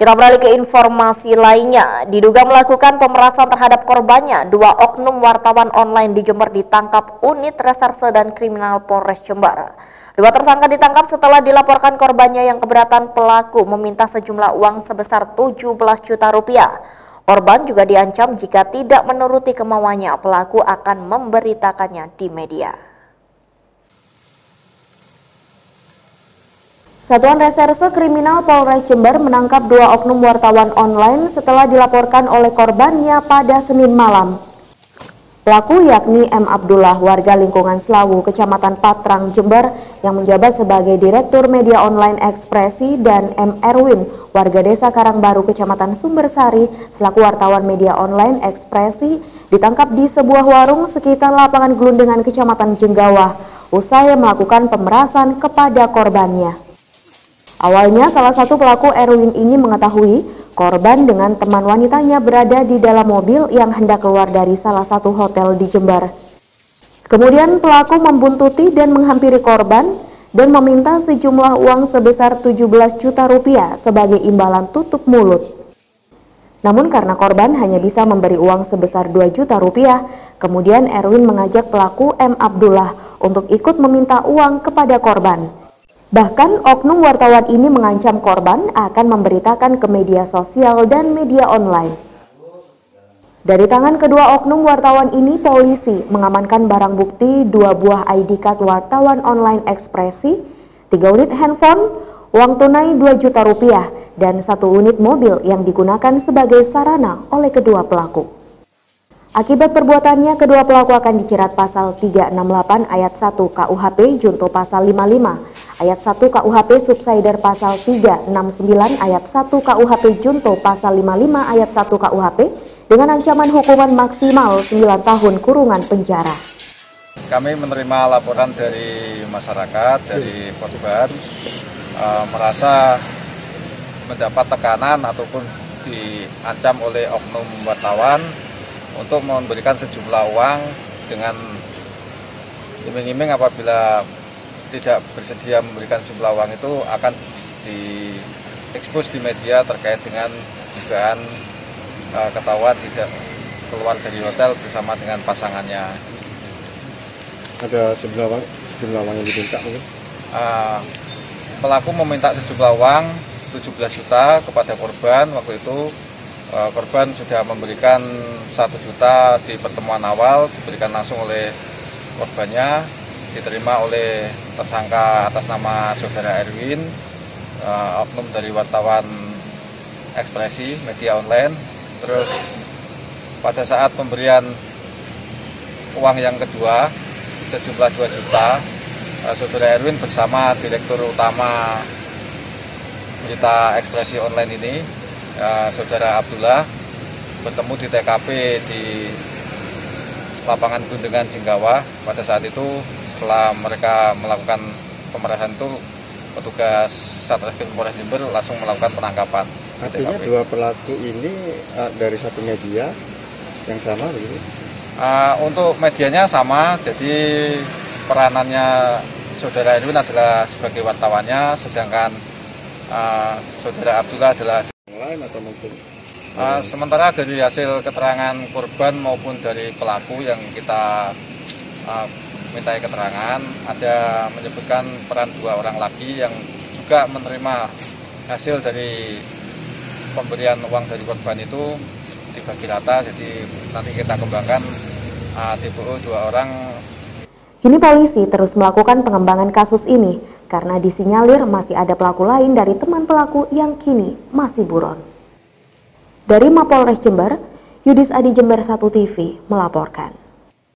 Kita beralih ke informasi lainnya. Diduga melakukan pemerasan terhadap korbannya, 2 oknum wartawan online di Jember ditangkap unit reserse dan kriminal Polres Jember. 2 tersangka ditangkap setelah dilaporkan korbannya yang keberatan pelaku meminta sejumlah uang sebesar 17 juta rupiah. Korban juga diancam jika tidak menuruti kemauannya, pelaku akan memberitakannya di media. Satuan Reserse Kriminal Polres Jember menangkap 2 oknum wartawan online setelah dilaporkan oleh korbannya pada Senin malam. Pelaku yakni M. Abdullah, warga lingkungan Slawu, Kecamatan Patrang, Jember, yang menjabat sebagai Direktur Media Online Ekspresi, dan M. Erwin, warga Desa Karangbaru, Kecamatan Sumbersari, selaku wartawan media online Ekspresi, ditangkap di sebuah warung sekitar lapangan Gelundengan, Kecamatan Jenggawah, usai melakukan pemerasan kepada korbannya. Awalnya salah satu pelaku Erwin ini mengetahui korban dengan teman wanitanya berada di dalam mobil yang hendak keluar dari salah satu hotel di Jember. Kemudian pelaku membuntuti dan menghampiri korban dan meminta sejumlah uang sebesar 17 juta rupiah sebagai imbalan tutup mulut. Namun karena korban hanya bisa memberi uang sebesar 2 juta rupiah, kemudian Erwin mengajak pelaku M. Abdullah untuk ikut meminta uang kepada korban. Bahkan oknum wartawan ini mengancam korban akan memberitakan ke media sosial dan media online. Dari tangan kedua oknum wartawan ini, polisi mengamankan barang bukti 2 buah ID card wartawan online Ekspresi, 3 unit handphone, uang tunai 2 juta rupiah, dan 1 unit mobil yang digunakan sebagai sarana oleh kedua pelaku. Akibat perbuatannya, kedua pelaku akan dijerat pasal 368 ayat 1 KUHP junto pasal 55, ayat 1 KUHP subsider pasal 369 ayat 1 KUHP junto pasal 55 ayat 1 KUHP dengan ancaman hukuman maksimal 9 tahun kurungan penjara. Kami menerima laporan dari masyarakat, dari korban, merasa mendapat tekanan ataupun diancam oleh oknum wartawan untuk memberikan sejumlah uang dengan iming-iming apabila tidak bersedia memberikan sejumlah uang itu akan diekspos di media terkait dengan dugaan ketahuan tidak keluar dari hotel bersama dengan pasangannya. Ada sejumlah uang yang diminta mungkin? Pelaku meminta sejumlah uang 17 juta kepada korban. Waktu itu korban sudah memberikan 1 juta di pertemuan awal, diberikan langsung oleh korbannya, diterima oleh tersangka atas nama saudara Erwin, oknum dari wartawan Ekspresi media online. Terus pada saat pemberian uang yang kedua sejumlah 2 juta, saudara Erwin bersama Direktur Utama Berita Ekspresi Online ini, saudara Abdullah, bertemu di TKP di lapangan Gelundengan Jenggawah. Pada saat itu setelah mereka melakukan pemerasan itu, petugas Satreskrim Polres Jember langsung melakukan penangkapan. Artinya dua pelaku ini dari satu media yang sama begitu? Untuk medianya sama, jadi peranannya saudara Erwin adalah sebagai wartawannya, sedangkan saudara Abdullah adalah lain atau mungkin sementara dari hasil keterangan korban maupun dari pelaku yang kita mintai keterangan, ada menyebutkan peran 2 orang lagi yang juga menerima hasil dari pemberian uang dari korban itu dibagi rata. Jadi nanti kita kembangkan DPO 2 orang. Kini polisi terus melakukan pengembangan kasus ini karena disinyalir masih ada pelaku lain dari teman pelaku yang kini masih buron. Dari Mapolres Jember, Yudis Adi Jember 1 TV melaporkan.